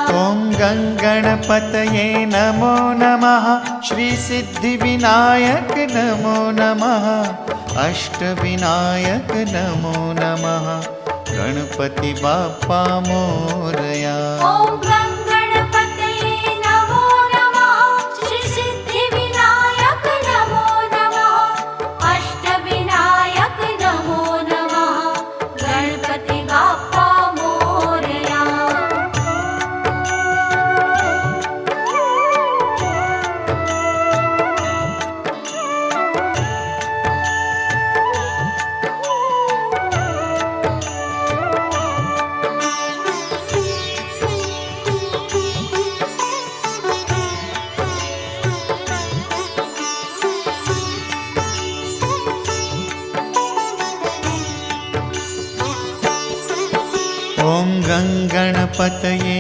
ॐ गङ्गणपतये नमो नमः। श्रीसिद्धिविनायक नमो नमः। अष्टविनायक नमो नमः। गणपति बाप्पा मोरया। ॐ गङ्गणपतये